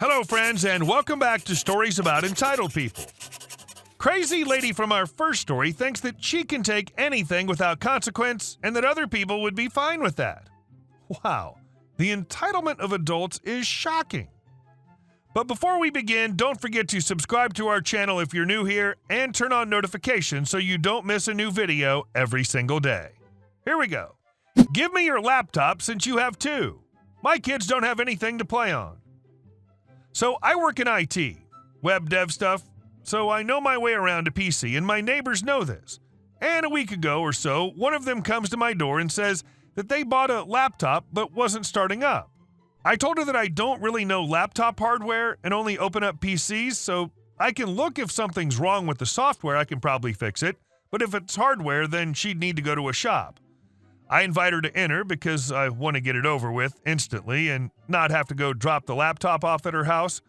Hello, friends, and welcome back to Stories About Entitled People. Crazy lady from our first story thinks that she can take anything without consequence and that other people would be fine with that. Wow, the entitlement of adults is shocking. But before we begin, don't forget to subscribe to our channel if you're new here and turn on notifications so you don't miss a new video every single day. Here we go. Give me your laptop since you have two. My kids don't have anything to play on. So I work in IT, web dev stuff, so I know my way around a PC, and my neighbors know this. And a week ago or so, one of them comes to my door and says that they bought a laptop but wasn't starting up. I told her that I don't really know laptop hardware and only open up PCs, so I can look if something's wrong with the software, I can probably fix it, but if it's hardware, then she'd need to go to a shop. I invite her to enter because I want to get it over with instantly and not have to go drop the laptop off at her house.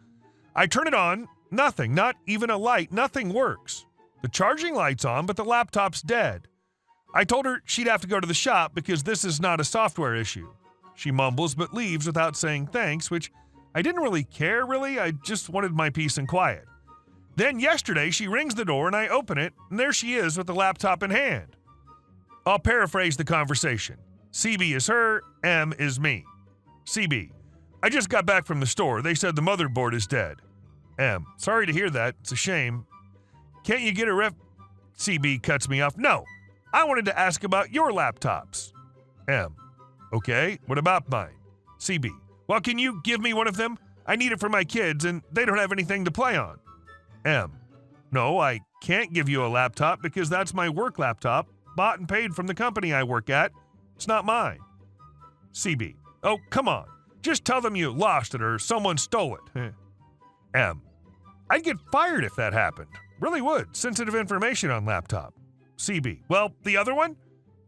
I turn it on, nothing, not even a light, nothing works. The charging light's on, but the laptop's dead. I told her she'd have to go to the shop because this is not a software issue. She mumbles but leaves without saying thanks, which I didn't really care, I just wanted my peace and quiet. Then yesterday she rings the door and I open it, and there she is with the laptop in hand. I'll paraphrase the conversation. CB is her, M is me. CB: I just got back from the store. They said the motherboard is dead. M: Sorry to hear that. It's a shame. Can't you get a ref... CB cuts me off. No, I wanted to ask about your laptops. M: Okay, what about mine? CB: Well, can you give me one of them? I need it for my kids and they don't have anything to play on. M: No, I can't give you a laptop because that's my work laptop, bought and paid from the company I work at. It's not mine. CB: Oh, come on. Just tell them you lost it or someone stole it. M: I'd get fired if that happened. Really would. Sensitive information on laptop. CB: Well, the other one?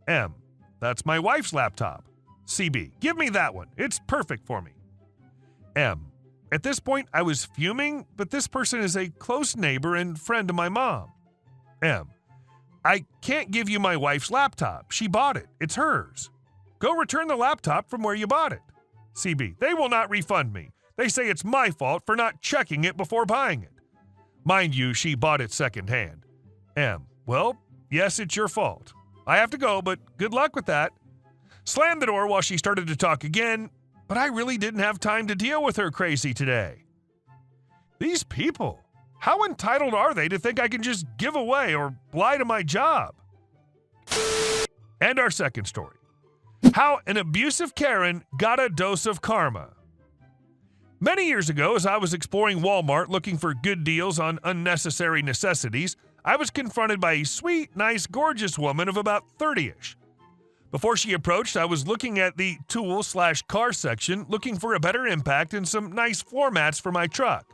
M: That's my wife's laptop. CB: Give me that one. It's perfect for me. M: At this point, I was fuming, but this person is a close neighbor and friend of my mom. M: I can't give you my wife's laptop. She bought it. It's hers. Go return the laptop from where you bought it. CB: They will not refund me. They say it's my fault for not checking it before buying it. Mind you, she bought it secondhand. M: Well, yes, it's your fault. I have to go, but good luck with that. Slammed the door while she started to talk again, but I really didn't have time to deal with her crazy today. These people, how entitled are they to think I can just give away or lie to my job? And our second story. How an abusive Karen got a dose of karma. Many years ago, as I was exploring Walmart looking for good deals on unnecessary necessities, I was confronted by a sweet, nice, gorgeous woman of about 30-ish. Before she approached, I was looking at the tool/car section, looking for a better impact and some nice floor mats for my truck.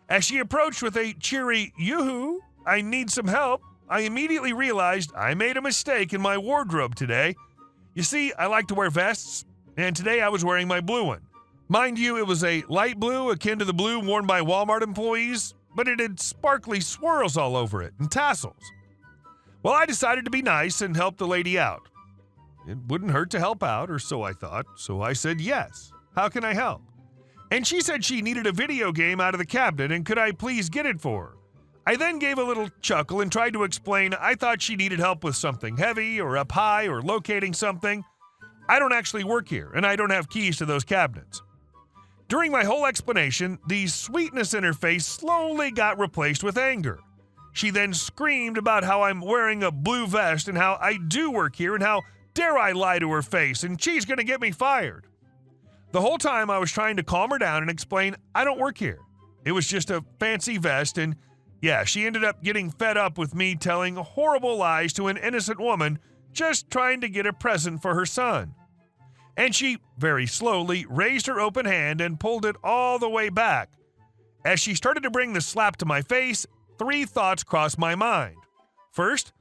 As she approached with a cheery, "Yoo-hoo, I need some help," I immediately realized I made a mistake in my wardrobe today. You see, I like to wear vests, and today I was wearing my blue one. Mind you, it was a light blue akin to the blue worn by Walmart employees, but it had sparkly swirls all over it and tassels. Well, I decided to be nice and help the lady out. It wouldn't hurt to help out, or so I thought, so I said yes. How can I help? And she said she needed a video game out of the cabinet and could I please get it for her. I then gave a little chuckle and tried to explain I thought she needed help with something heavy or up high or locating something. I don't actually work here and I don't have keys to those cabinets. During my whole explanation, the sweetness in her face slowly got replaced with anger. She then screamed about how I'm wearing a blue vest and how I do work here and how dare I lie to her face and she's going to get me fired. The whole time I was trying to calm her down and explain I don't work here. It was just a fancy vest, and yeah, she ended up getting fed up with me telling horrible lies to an innocent woman just trying to get a present for her son. And she very slowly raised her open hand and pulled it all the way back. As she started to bring the slap to my face, 3 thoughts crossed my mind. First,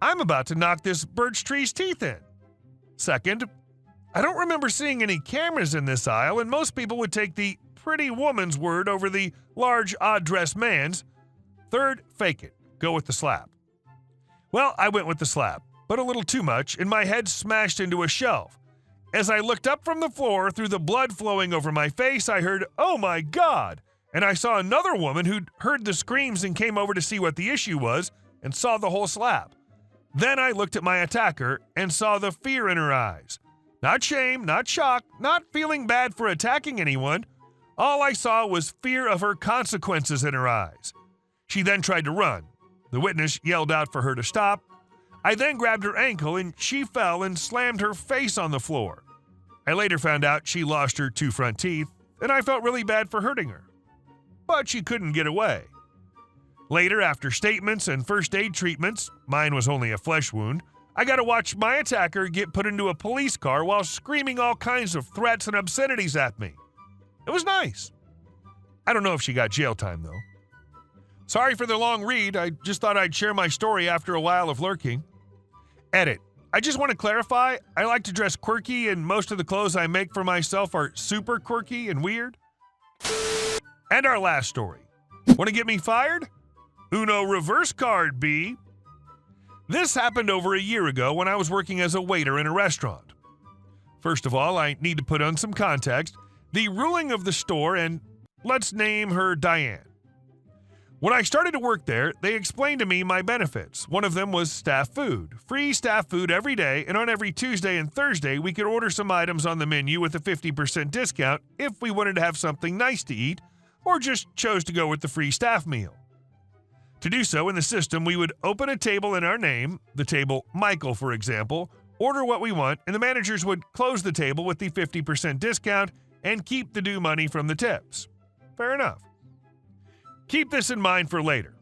I'm about to knock this birch tree's teeth in. Second, I don't remember seeing any cameras in this aisle, and most people would take the pretty woman's word over the large, odd-dressed man's. Third, fake it. Go with the slap. Well, I went with the slap, but a little too much, and my head smashed into a shelf. As I looked up from the floor through the blood flowing over my face, I heard, "Oh my God!" And I saw another woman who'd heard the screams and came over to see what the issue was and saw the whole slap. Then I looked at my attacker and saw the fear in her eyes. Not shame, not shock, not feeling bad for attacking anyone. All I saw was fear of her consequences in her eyes. She then tried to run. The witness yelled out for her to stop. I then grabbed her ankle and she fell and slammed her face on the floor. I later found out she lost her 2 front teeth, and I felt really bad for hurting her. But she couldn't get away. Later, after statements and first aid treatments, mine was only a flesh wound, I got to watch my attacker get put into a police car while screaming all kinds of threats and obscenities at me. It was nice. I don't know if she got jail time, though. Sorry for the long read. I just thought I'd share my story after a while of lurking. Edit. I just want to clarify, I like to dress quirky, and most of the clothes I make for myself are super quirky and weird. And our last story. Want to get me fired? Uno reverse card, B. This happened over a year ago when I was working as a waiter in a restaurant. First of all, I need to put on some context. The ruling of the store, and let's name her Diane. When I started to work there, they explained to me my benefits. One of them was staff food. Free staff food every day, and on every Tuesday and Thursday, we could order some items on the menu with a 50% discount if we wanted to have something nice to eat, or just chose to go with the free staff meal. To do so in the system, we would open a table in our name, the table Michael, for example, order what we want, and the managers would close the table with the 50% discount and keep the due money from the tips. Fair enough. Keep this in mind for later.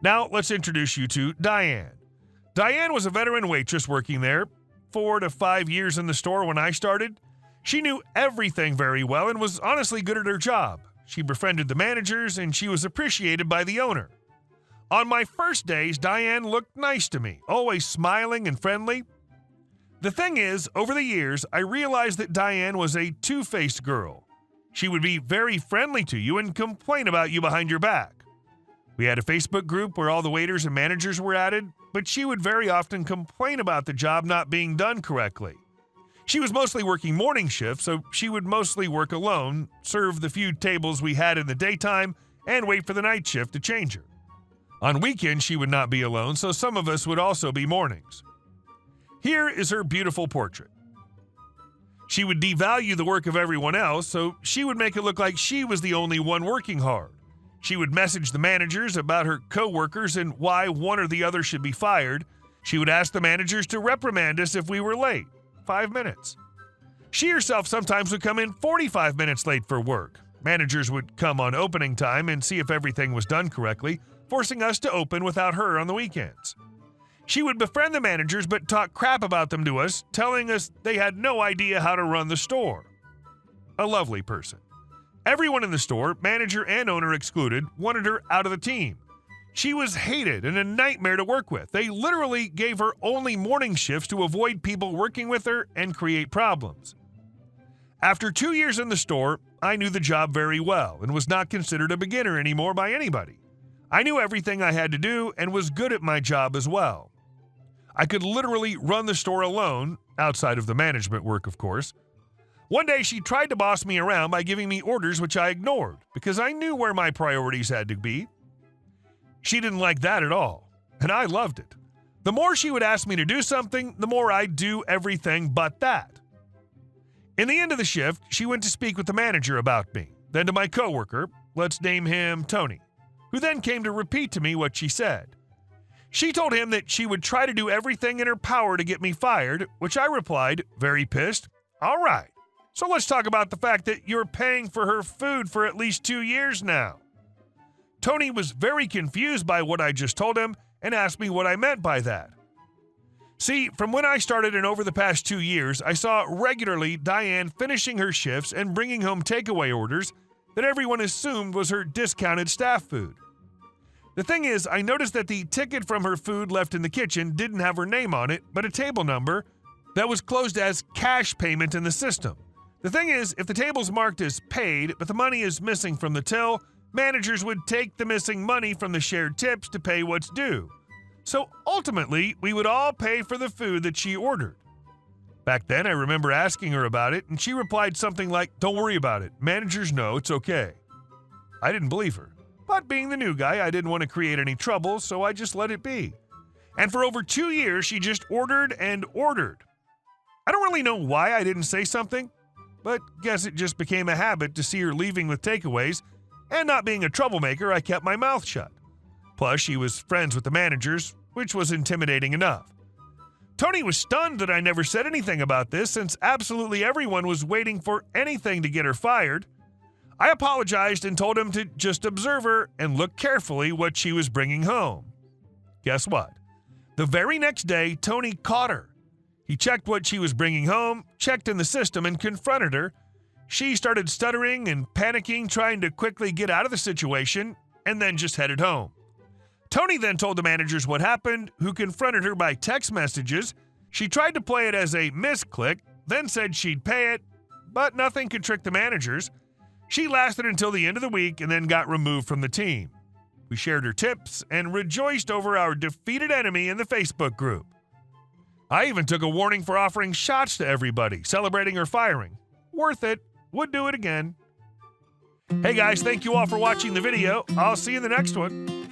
Now, let's introduce you to Diane. Diane was a veteran waitress working there, 4 to 5 years in the store when I started. She knew everything very well and was honestly good at her job. She befriended the managers, and she was appreciated by the owner. On my first days, Diane looked nice to me, always smiling and friendly. The thing is, over the years, I realized that Diane was a two-faced girl. She would be very friendly to you and complain about you behind your back. We had a Facebook group where all the waiters and managers were added, but she would very often complain about the job not being done correctly. She was mostly working morning shifts, so she would mostly work alone, serve the few tables we had in the daytime, and wait for the night shift to change her. On weekends, she would not be alone, so some of us would also be mornings. Here is her beautiful portrait. She would devalue the work of everyone else, so she would make it look like she was the only one working hard. She would message the managers about her co-workers and why one or the other should be fired. She would ask the managers to reprimand us if we were late, 5 minutes. She herself sometimes would come in 45 minutes late for work. Managers would come on opening time and see if everything was done correctly, forcing us to open without her on the weekends. She would befriend the managers but talk crap about them to us, telling us they had no idea how to run the store. A lovely person. Everyone in the store, manager and owner excluded, wanted her out of the team. She was hated and a nightmare to work with. They literally gave her only morning shifts to avoid people working with her and create problems. After 2 years in the store, I knew the job very well and was not considered a beginner anymore by anybody. I knew everything I had to do and was good at my job as well. I could literally run the store alone, outside of the management work, of course. One day, she tried to boss me around by giving me orders which I ignored, because I knew where my priorities had to be. She didn't like that at all, and I loved it. The more she would ask me to do something, the more I'd do everything but that. In the end of the shift, she went to speak with the manager about me, then to my coworker, let's name him Tony, who then came to repeat to me what she said. She told him that she would try to do everything in her power to get me fired, which I replied, very pissed, "All right, so let's talk about the fact that you're paying for her food for at least 2 years now." Tony was very confused by what I just told him and asked me what I meant by that. See, from when I started and over the past 2 years, I saw regularly Diane finishing her shifts and bringing home takeaway orders that everyone assumed was her discounted staff food. The thing is, I noticed that the ticket from her food left in the kitchen didn't have her name on it, but a table number that was closed as cash payment in the system. The thing is, if the table's marked as paid, but the money is missing from the till, managers would take the missing money from the shared tips to pay what's due. So ultimately, we would all pay for the food that she ordered. Back then, I remember asking her about it, and she replied something like, "Don't worry about it. Managers know it's okay." I didn't believe her, but being the new guy, I didn't want to create any trouble, so I just let it be. And for over 2 years, she just ordered and ordered. I don't really know why I didn't say something, but guess it just became a habit to see her leaving with takeaways, and not being a troublemaker, I kept my mouth shut. Plus, she was friends with the managers, which was intimidating enough. Tony was stunned that I never said anything about this, since absolutely everyone was waiting for anything to get her fired. I apologized and told him to just observe her and look carefully what she was bringing home. Guess what? The very next day, Tony caught her. He checked what she was bringing home, checked in the system, and confronted her. She started stuttering and panicking, trying to quickly get out of the situation, and then just headed home. Tony then told the managers what happened, who confronted her by text messages. She tried to play it as a misclick, then said she'd pay it, but nothing could trick the managers. She lasted until the end of the week and then got removed from the team. We shared her tips and rejoiced over our defeated enemy in the Facebook group. I even took a warning for offering shots to everybody, celebrating her firing. Worth it. Would do it again. Hey guys, thank you all for watching the video. I'll see you in the next one.